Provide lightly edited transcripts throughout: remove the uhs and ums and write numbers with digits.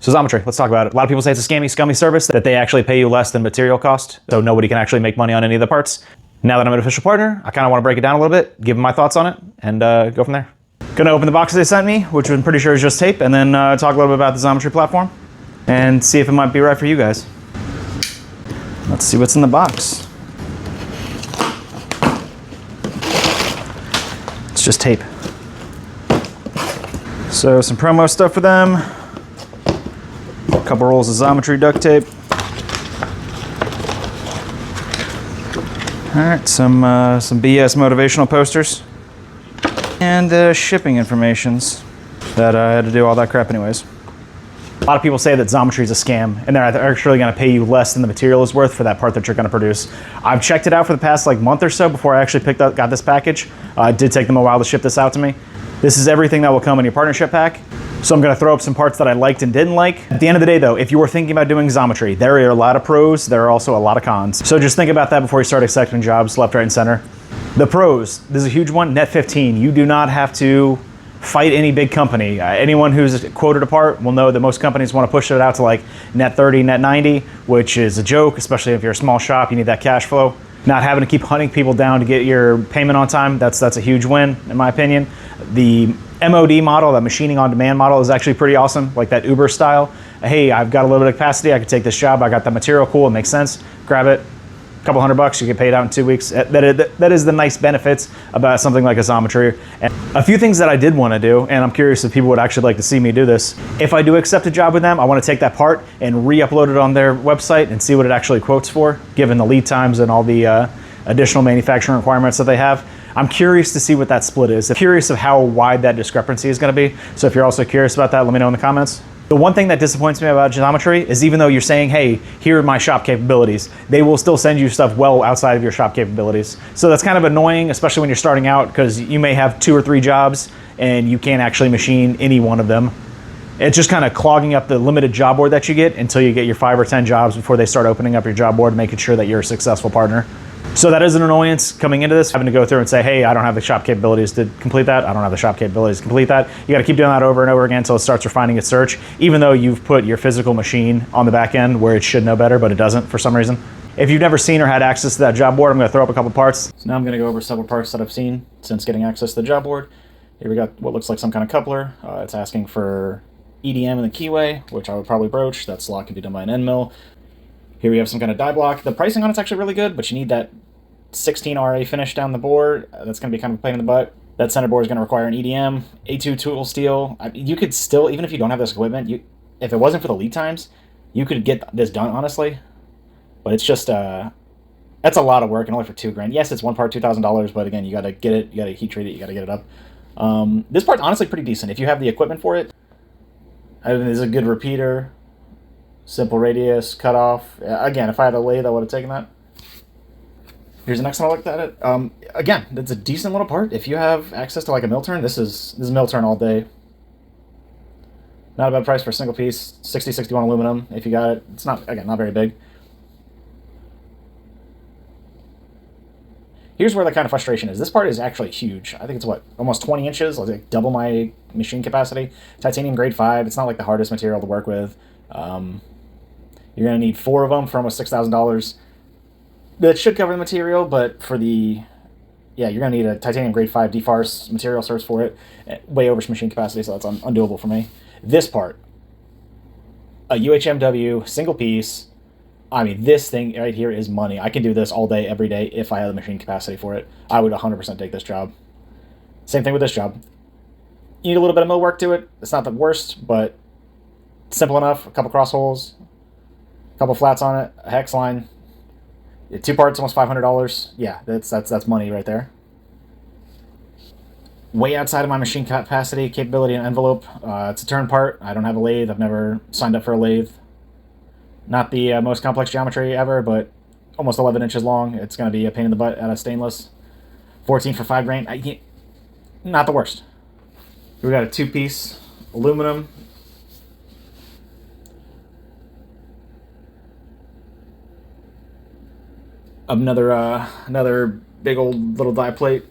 So Xometry, let's talk about it. A lot of people say it's a scammy, scummy service, that they actually pay you less than material cost, so nobody can actually make money on any of the parts. Now that I'm an official partner, I kind of want to break it down a little bit, give them my thoughts on it, and go from there. Gonna open the box they sent me, which I'm pretty sure is just tape, and then talk a little bit about the Xometry platform, and see if it might be right for you guys. Let's see what's in the box. It's just tape. So some promo stuff for them. A couple rolls of Xometry duct tape. All right, some BS motivational posters. And shipping informations that I had to do all that crap anyways. A lot of people say that Xometry is a scam, and they're actually going to pay you less than the material is worth for that part that you're going to produce. I've checked it out for the past month or so before I actually got this package. It did take them a while to ship this out to me. This is everything that will come in your partnership pack. So I'm going to throw up some parts that I liked and didn't like. At the end of the day though, if you were thinking about doing Xometry, there are a lot of pros, there are also a lot of cons. So just think about that before you start accepting jobs left, right, and center. The pros, this is a huge one, net 15. You do not have to fight any big company. Anyone who's quoted a part will know that most companies want to push it out to net 30, net 90, which is a joke, especially if you're a small shop, you need that cash flow. Not having to keep hunting people down to get your payment on time, that's a huge win, in my opinion. The MOD model, that machining on demand model, is actually pretty awesome, like that Uber style. Hey, I've got a little bit of capacity, I could take this job, I got the material, cool, it makes sense, grab it, a couple $100, you get paid out in 2 weeks. That is the nice benefits about something like a Xometry. And a few things that I did want to do, and I'm curious if people would actually like to see me do this. If I do accept a job with them, I want to take that part and re-upload it on their website and see what it actually quotes for, given the lead times and all the additional manufacturing requirements that they have. I'm curious to see what that split is. I'm curious of how wide that discrepancy is going to be. So if you're also curious about that, let me know in the comments. The one thing that disappoints me about Xometry is even though you're saying, hey, here are my shop capabilities, they will still send you stuff well outside of your shop capabilities. So that's kind of annoying, especially when you're starting out, because you may have 2 or 3 jobs and you can't actually machine any one of them. It's just kind of clogging up the limited job board that you get until you get your 5 or 10 jobs before they start opening up your job board, making sure that you're a successful partner. So that is an annoyance coming into this, having to go through and say, hey, I don't have the shop capabilities to complete that. I don't have the shop capabilities to complete that. You got to keep doing that over and over again until it starts refining its search, even though you've put your physical machine on the back end where it should know better, but it doesn't for some reason. If you've never seen or had access to that job board, I'm going to throw up a couple parts. So now I'm going to go over several parts that I've seen since getting access to the job board. Here we got what looks like some kind of coupler. It's asking for EDM in the keyway, which I would probably broach. That slot can be done by an end mill. Here we have some kind of die block. The pricing on it's actually really good, but you need that 16 RA finish down the board. That's going to be kind of a pain in the butt. That center board is going to require an EDM, A2 tool steel. You could still, even if you don't have this equipment, if it wasn't for the lead times, you could get this done, honestly. But it's just, that's a lot of work, and only for $2,000. Yes, it's one part, $2,000, but again, you got to get it, you got to heat treat it, you got to get it up. This part's honestly pretty decent if you have the equipment for it. There's a good repeater, simple radius, cutoff. Again, if I had a lathe, I would have taken that. Here's the next time I looked at it. Again, it's a decent little part. If you have access to a mill turn, this is mill turn all day. Not a bad price for a single piece. 60-61 aluminum. If you got it, it's not very big. Here's where the kind of frustration is. This part is actually huge. I think it's almost 20 inches, like double my machine capacity. Titanium grade 5. It's not like the hardest material to work with. You're gonna need 4 of them for almost $6,000. That should cover the material, but for you're gonna need a titanium grade 5 defarce material source for it, way over machine capacity, so that's undoable for me. This part, a UHMW single piece. I mean, this thing right here is money. I can do this all day, every day, if I had the machine capacity for it. I would 100% take this job. Same thing with this job. You need a little bit of mill work to it. It's not the worst, but simple enough. A couple cross holes, a couple flats on it, a hex line. 2 parts, almost $500. Yeah, that's money right there. Way outside of my machine capacity, capability, and envelope. It's a turn part. I don't have a lathe. I've never signed up for a lathe. Not the most complex geometry ever, but almost 11 inches long. It's going to be a pain in the butt out of stainless. 14 for 5 grain. Not the worst. We got a 2-piece aluminum. Another big old little die plate.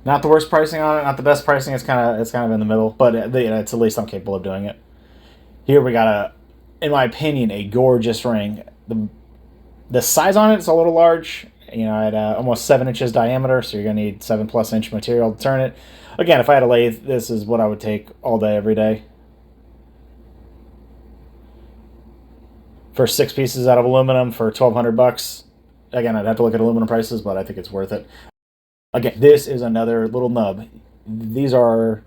Not the worst pricing on it, not the best pricing. It's kind of in the middle, but it's at least I'm capable of doing it. Here we got in my opinion, a gorgeous ring. The size on it is a little large. You know, at almost 7 inches diameter, so you're gonna need 7+ inch material to turn it. Again, if I had a lathe, this is what I would take all day, every day. For 6 pieces out of aluminum for $1,200. Again, I'd have to look at aluminum prices, but I think it's worth it. Again, this is another little nub. These are,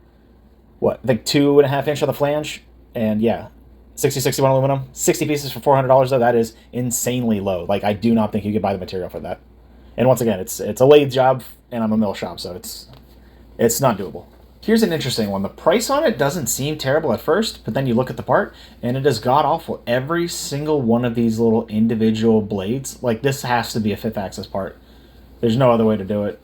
what, I think 2.5 inch on the flange, and yeah, 6061 aluminum. 60 pieces for $400 though. That is insanely low. Like, I do not think you could buy the material for that. And once again, it's a lathe job, and I'm a mill shop, so it's not doable. Here's an interesting one. The price on it doesn't seem terrible at first, but then you look at the part, and it is god-awful. Every single one of these little individual blades, like, this has to be a 5th axis part. There's no other way to do it.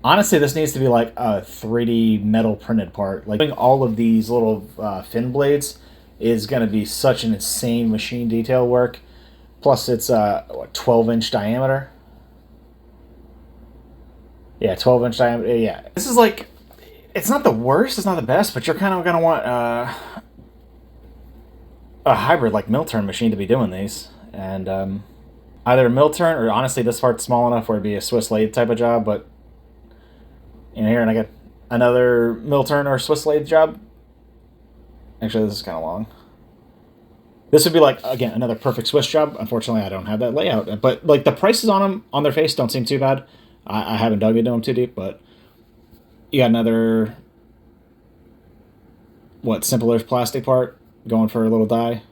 Honestly, this needs to be like a 3D metal printed part. Like, doing all of these little fin blades is going to be such an insane machine detail work. Plus, it's what, 12-inch diameter. Yeah, 12-inch diameter. Yeah, this is like, it's not the worst, it's not the best, but you're kind of going to want a hybrid like mill turn machine to be doing these, and either a mill turn or honestly, this part's small enough where it'd be a Swiss lathe type of job, but. In here, and I get another mill turn or Swiss lathe job. Actually, this is kind of long. This would be like, again, another perfect Swiss job. Unfortunately, I don't have that layout. But like, the prices on them, on their face, don't seem too bad. I haven't dug into them too deep, but you got another, what, simpler plastic part going for a little die.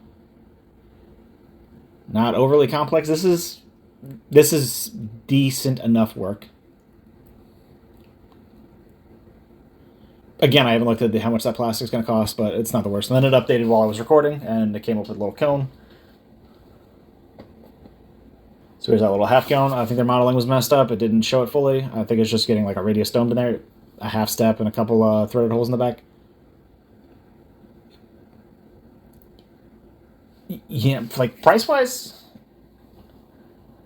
Not overly complex. This is decent enough work. Again, I haven't looked at how much that plastic's going to cost, but it's not the worst. And then it updated while I was recording, and it came up with a little cone. So here's that little half cone. I think their modeling was messed up. It didn't show it fully. I think it's just getting like a radius domed in there, a half step, and a couple threaded holes in the back. Yeah, like, price-wise,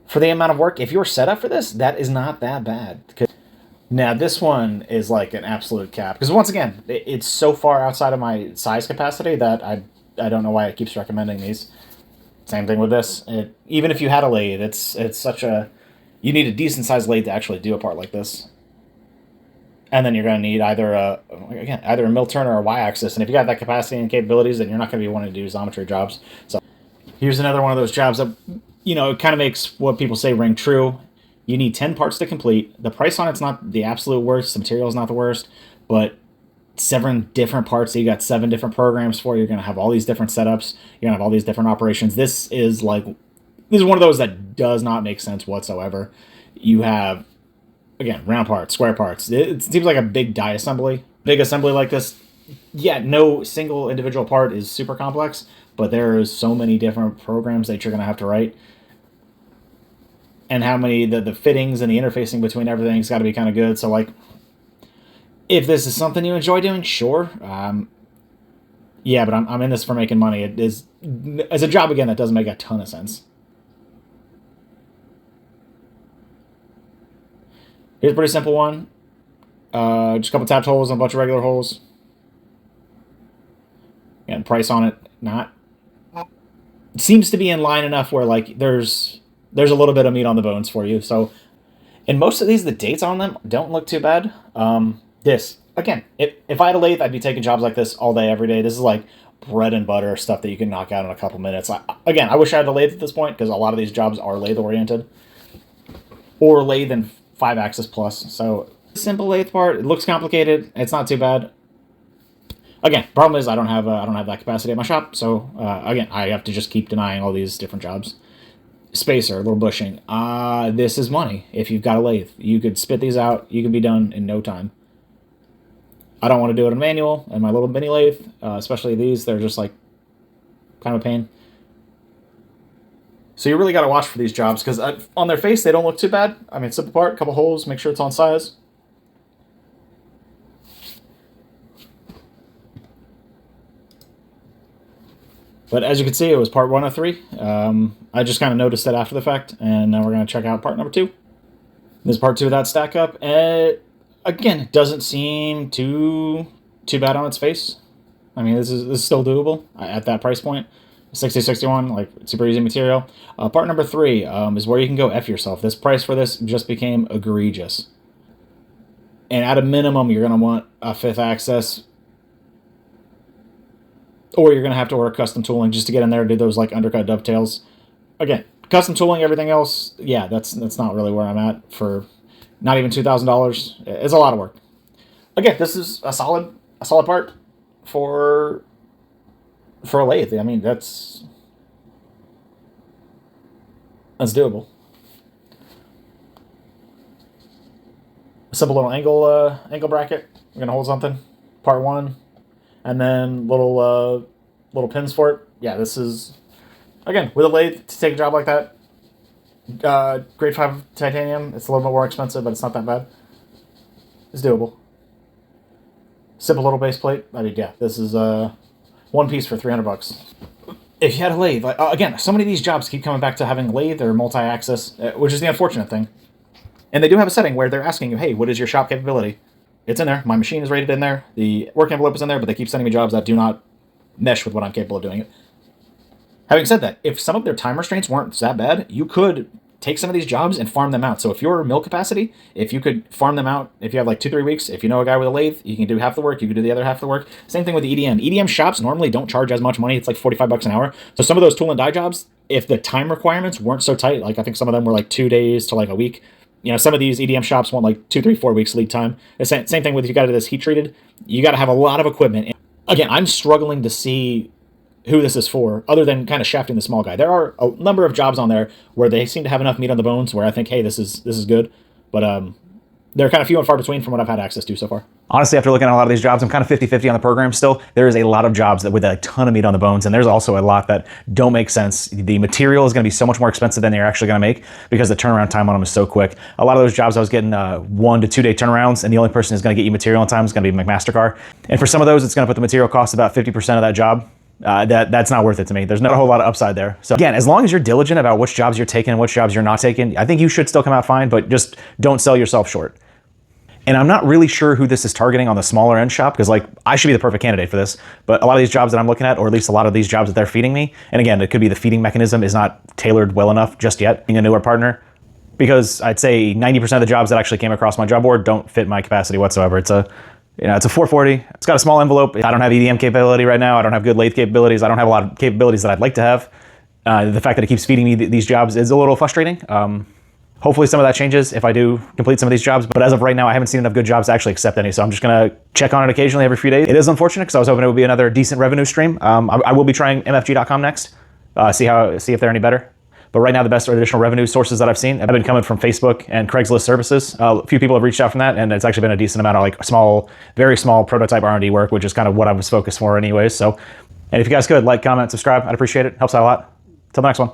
for the amount of work, if you're set up for this, that is not that bad. Now, this one is like an absolute cap. Because once again, it's so far outside of my size capacity that I don't know why it keeps recommending these. Same thing with this. Even if you had a lathe, it's such a... You need a decent-sized lathe to actually do a part like this. And then you're going to need either a mill turn or a Y-axis. And if you got that capacity and capabilities, then you're not going to be wanting to do Xometry jobs. So here's another one of those jobs that, you know, it kind of makes what people say ring true. You need 10 parts to complete. The price on it's not the absolute worst. The material is not the worst. But 7 different parts. So you got 7 different programs for. You're going to have all these different setups. You're going to have all these different operations. This is one of those that does not make sense whatsoever. You have, again, round parts, square parts. It seems like a big die assembly. Big assembly like this, yeah, no single individual part is super complex, but there's so many different programs that you're going to have to write. And how many, the fittings and the interfacing between everything's got to be kind of good. So, like, if this is something you enjoy doing, sure. Yeah, but I'm in this for making money. It is, as a job, again, that doesn't make a ton of sense. Here's a pretty simple one. Just a couple tapped holes and a bunch of regular holes. And price on it, not. It seems to be in line enough where, like, there's a little bit of meat on the bones for you. So, in most of these, the dates on them don't look too bad. This, again, if I had a lathe, I'd be taking jobs like this all day, every day. This is like bread and butter stuff that you can knock out in a couple minutes. Again, I wish I had a lathe at this point, because a lot of these jobs are lathe-oriented. Or lathe and 5-axis plus. So, simple lathe part. It looks complicated. It's not too bad. Again, problem is I don't have that capacity at my shop. So, again, I have to just keep denying all these different jobs. Spacer, a little bushing. This is money. If you've got a lathe, you could spit these out. You could be done in no time. I don't want to do it in manual, and my little mini lathe, especially these, they're just like kind of a pain. So you really got to watch for these jobs, because on their face, they don't look too bad. I mean, simple part, couple holes, make sure it's on size. But as you can see, it was part 1 of 3. I just kind of noticed it after the fact, and now we're going to check out part number 2. This is part 2 of that stack up. Again, it doesn't seem too bad on its face. I mean, this is still doable at that price point. 6061, like super easy material. Part number 3 is where you can go F yourself. This price for this just became egregious. And at a minimum, you're going to want a 5th axis, or you're going to have to order custom tooling just to get in there and do those like undercut dovetails. Again, custom tooling, everything else, yeah, that's not really where I'm at for not even $2,000. It's a lot of work. Again, this is a solid part for a lathe. I mean, that's doable. A simple little angle bracket. We're gonna hold something. Part 1, and then little pins for it. Yeah, this is, again, with a lathe to take a job like that. Grade 5 titanium. It's a little bit more expensive, but it's not that bad. It's doable. Simple little base plate. I mean, yeah, this is one piece for $300. If you had a lathe, like, again, so many of these jobs keep coming back to having lathe or multi-axis, which is the unfortunate thing. And they do have a setting where they're asking you, hey, what is your shop capability? It's in there. My machine is rated in there. The work envelope is in there, but they keep sending me jobs that do not mesh with what I'm capable of doing. Having said that, if some of their time restraints weren't that bad, you could take some of these jobs and farm them out. So if your mill capacity, if you could farm them out, if you have like 2-3 weeks, if you know a guy with a lathe, you can do half the work, you can do the other half the work. Same thing with the EDM. EDM shops normally don't charge as much money. It's like $45 an hour. So some of those tool and die jobs, if the time requirements weren't so tight, like I think some of them were like 2 days to like a week. You know, some of these EDM shops want like 2, 3, 4 weeks lead time. The same thing with, if you got to do this heat treated, you got to have a lot of equipment. And again, I'm struggling to see who this is for, other than kind of shafting the small guy. There are a number of jobs on there where they seem to have enough meat on the bones where I think, hey, this is good. But they're kind of few and far between from what I've had access to so far. Honestly, after looking at a lot of these jobs, I'm kind of 50-50 on the program still. There is a lot of jobs that with a ton of meat on the bones, and there's also a lot that don't make sense. The material is going to be so much more expensive than they're actually going to make because the turnaround time on them is so quick. A lot of those jobs I was getting 1 to 2 day turnarounds, and the only person who's going to get you material on time is going to be McMastercar. And for some of those, it's going to put the material cost about 50% of that job. That's not worth it to me. There's not a whole lot of upside there. So again, as long as you're diligent about which jobs you're taking and which jobs you're not taking, I think you should still come out fine, but just don't sell yourself short. And I'm not really sure who this is targeting on the smaller end shop, because like I should be the perfect candidate for this, but a lot of these jobs that I'm looking at, or at least a lot of these jobs that they're feeding me, and again, it could be the feeding mechanism is not tailored well enough just yet, being a newer partner, because I'd say 90% of the jobs that actually came across my job board don't fit my capacity whatsoever. It's a 440. It's got a small envelope. I don't have EDM capability right now. I don't have good lathe capabilities. I don't have a lot of capabilities that I'd like to have. The fact that it keeps feeding me these jobs is a little frustrating. Hopefully some of that changes if I do complete some of these jobs, but as of right now, I haven't seen enough good jobs to actually accept any, so I'm just gonna check on it occasionally every few days. It is unfortunate because I was hoping it would be another decent revenue stream. I will be trying MFG.com next, see if they're any better. But right now, the best additional revenue sources that I've seen have been coming from Facebook and Craigslist services. A few people have reached out from that, and it's actually been a decent amount of like very small prototype R&D work, which is kind of what I was focused for anyways. So, and if you guys could like, comment, subscribe, I'd appreciate it. Helps out a lot. Till the next one.